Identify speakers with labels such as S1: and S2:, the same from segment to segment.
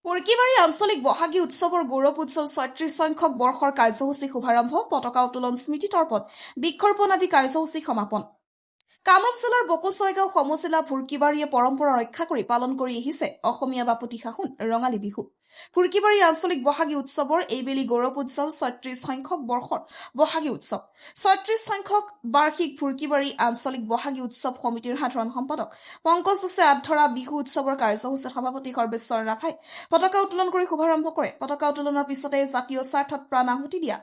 S1: পুৰকিবাৰী আঞ্চলিক বহাগী উৎসৱৰ গৌৰৱ উৎসৱ ৩৬ সংখ্যক বৰ্ষৰ কাৰ্যসূচী শুভাৰম্ভ, পতাকা উত্তোলন, স্মৃতি তৰ্পণ, বৃক্ষৰোপণ আদি কাৰ্যসূচী সমাপন। কামৰূপ জিলাৰ বকো-ছয়গাঁও সমজিলা ফুৰকিবাৰীয়ে পৰম্পৰা ৰক্ষা কৰি পালন কৰি আহিছে অসমীয়া বাপতি সাহোন ৰঙালী বিহু। ফুৰকিবাৰী আঞ্চলিক বহাগী উৎসৱৰ এইবেলি গৌৰৱ উৎসৱ ৩৬ সংখ্যক বৰ্ষৰ বহাগী উৎসৱ। ৩৬ সংখ্যক বাৰ্ষিক ফুৰকিবাৰী আঞ্চলিক বহাগী উৎসৱ সমিতিৰ সাধাৰণ সম্পাদক পংকজ দাসে আধৰা বিহু উৎসৱৰ কাৰ্যসূচীত সভাপতি সৰ্বেশ্বৰ ৰাভাই পতাকা উত্তোলন কৰি শুভাৰম্ভ কৰে। পতাকা উত্তোলনৰ পিছতে জাতীয় স্বাৰ্থত প্ৰাণ আহুতি দিয়া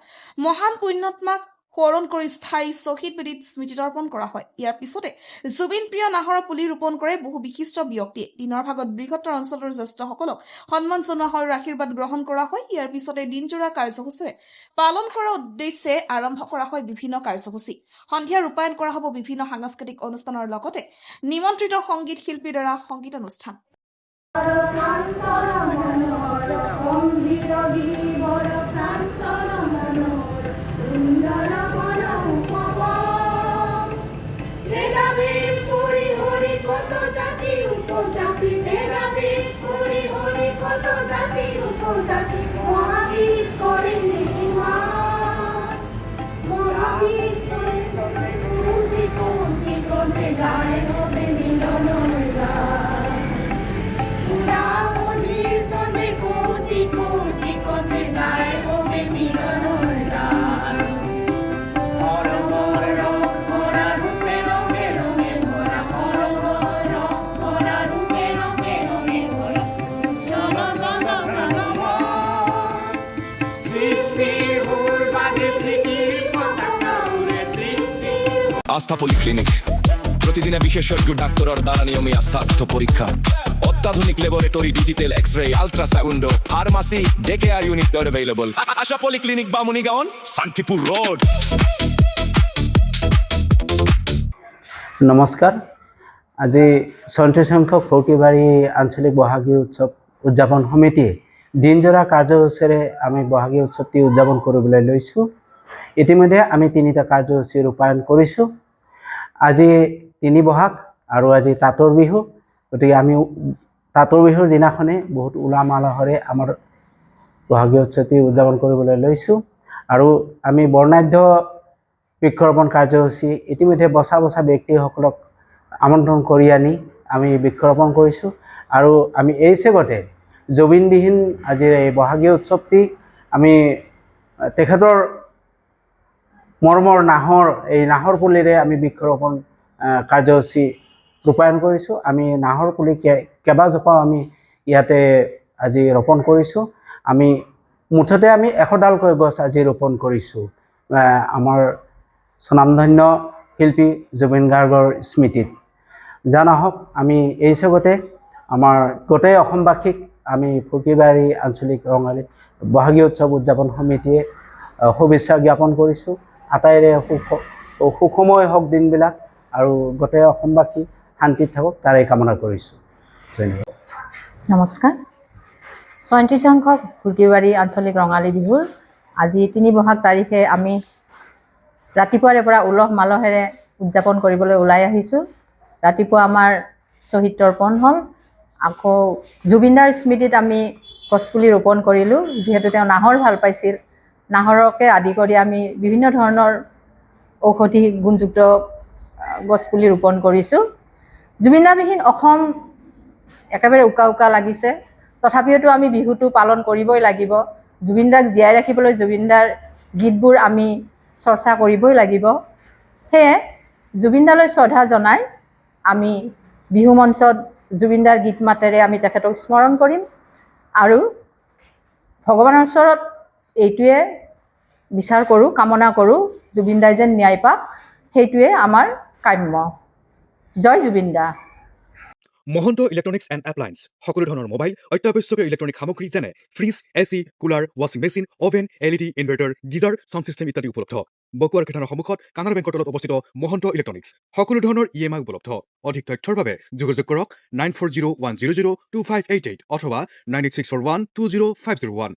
S1: মহান পুণ্যাত্মাক সোঁৱৰণ কৰি স্থায়ী শ্বহীদ বেদীত স্মৃতি তৰ্পণ কৰা হয়। ইয়াৰ পিছতে জুবিন প্ৰিয় নাহৰৰ পুলি ৰোপণ কৰে বহু বিশিষ্ট ব্যক্তিয়ে। দিনৰ ভাগত বৃহত্তৰ অঞ্চলৰ জ্যেষ্ঠসকলক সন্মান জনোৱা হয় আৰু আশীৰ্বাদ গ্ৰহণ কৰা হয়। ইয়াৰ পিছতে দিনজোৰা কাৰ্যসূচীৰে পালন কৰাৰ উদ্দেশ্যে আৰম্ভ কৰা হয় বিভিন্ন কাৰ্যসূচী। সন্ধিয়া ৰূপায়ণ কৰা হ'ব বিভিন্ন সাংস্কৃতিক অনুষ্ঠানৰ লগতে নিমন্ত্ৰিত সংগীত শিল্পীৰ দ্বাৰা সংগীতানুষ্ঠান।
S2: আস্থা পলিক্লিনিক প্রতিদিনে বিশেষজ্ঞ ডাক্তারের দ্বারা নিয়মিত স্বাস্থ্য পরীক্ষা, অত্যাধুনিক laboratory, digital x-ray, ultrasound, pharmacy, day care unit available. Asha polyclinic, Bamunigaon, Shantipur road.
S3: নমস্কাৰ। আজি ৩৬ সংখ্যক ফুৰকিবাৰী আঞ্চলিক বহাগী উৎসৱ উদযাপন সমিতিয়ে দিনজোৰা কাৰ্যসূচীৰে আমি বহাগী উৎসৱটি উদযাপন কৰিবলৈ লৈছোঁ। ইতিমধ্যে আমি ৩টা কাৰ্যসূচী ৰূপায়ণ কৰিছোঁ। আজি ৩ বহাগ আৰু আজি তাঁতৰ বিহু। গতিকে আমি তাঁতৰ বিহুৰ দিনাখনে বহুত উলহ মালহেৰে আমাৰ বহাগী উৎসৱটি উদযাপন কৰিবলৈ লৈছোঁ। আৰু আমি বৰ্ণাঢ্য বৃক্ষৰোপণ কাৰ্যসূচী ইতিমধ্যে বচা বচা ব্যক্তিসকলক আমন্ত্ৰণ কৰি আনি আমি বৃক্ষৰোপণ কৰিছোঁ। আৰু আমি এই চেগতে জুবিনবিহীন আজিৰ এই বহাগী উৎসৱটি আমি তেখেতৰ মৰমৰ নাহৰ পুলিৰে আমি বৃক্ষৰোপণ কাৰ্যসূচী ৰূপায়ণ কৰিছোঁ। আমি নাহৰ পুলি কেইবাজোপাও আমি ইয়াতে আজি ৰোপণ কৰিছোঁ। আমি মুঠতে আমি 100ডালকৈ গছ আজি ৰোপণ কৰিছোঁ আমাৰ স্বনামধন্য শিল্পী জুবিন গাৰ্গৰ স্মৃতিত। জান আহক আমি এই চেগতে আমাৰ গোটেই অসমবাসীক আমি ফুৰকিবাৰী আঞ্চলিক ৰঙালী বহাগী উৎসৱ উদযাপন সমিতিয়ে শুভেচ্ছা জ্ঞাপন কৰিছোঁ। আটাইৰে সুখময় হওক দিনবিলাক আৰু গোটেই অসমবাসী শান্তিত থাকক তাৰে কামনা কৰিছোঁ। ধন্যবাদ।
S4: নমস্কাৰ। ৩৬ সংখ্যক ফুৰকিবাৰী আঞ্চলিক ৰঙালী বিহুৰ আজি ৩ বহাগ তাৰিখে আমি ৰাতিপুৱাৰে পৰা উলহ মালহেৰে উদযাপন কৰিবলৈ ওলাই আহিছোঁ। ৰাতিপুৱা আমাৰ শ্বহীদ তৰ্পণ হ'ল। আকৌ জুবিনদাৰ স্মৃতিত আমি গছপুলি ৰোপণ কৰিলোঁ। যিহেতু তেওঁ নাহৰ ভাল পাইছিল, নাহৰকে আদি কৰি আমি বিভিন্ন ধৰণৰ ঔষধি গুণযুক্ত গছপুলি ৰোপণ কৰিছোঁ। জুবিনদাবিহীন অসম একেবাৰে উকা উকা লাগিছে। তথাপিওতো আমি বিহুটো পালন কৰিবই লাগিব। জুবিনদাক জীয়াই ৰাখিবলৈ জুবিনদাৰ গীতবোৰ আমি চৰ্চা কৰিবই লাগিব। সেয়ে জুবিনদালৈ শ্ৰদ্ধা জনাই আমি বিহু মঞ্চত জুবিনদাৰ গীত মাতেৰে আমি তেখেতক স্মৰণ কৰিম আৰু ভগৱানৰ ওচৰত এইটোৱে বিচাৰ কৰোঁ, কামনা কৰোঁ, জুবিনদাই যেন ন্যায় পাওক, সেইটোৱে আমাৰ কাম্য। জয় জুবিনদা।
S5: মহন্ত ইলেক্ট্ৰনিক্স এণ্ড এপ্লায়েন্স সকলো ধৰণৰ মোবাইল, অত্যাৱশ্যকীয় ইলেক্ট্ৰনিক সামগ্ৰী যেনে ফ্ৰিজ, AC, কুলাৰ, ৱাশ্বিং machine, oven, LED, inverter, geyser, sound system ইত্যাদি উপলব্ধ। বকুৱাৰ কীৰ্তনৰ সন্মুখত কানাড়া বেংকৰ তলত অৱস্থিত মহন্ত ইলেক্ট্ৰনিক্স। সকলো ধৰণৰ EMI উপলব্ধ। অধিক তথ্যৰ বাবে যোগাযোগ কৰক 9401002588 অথবা 9861205001।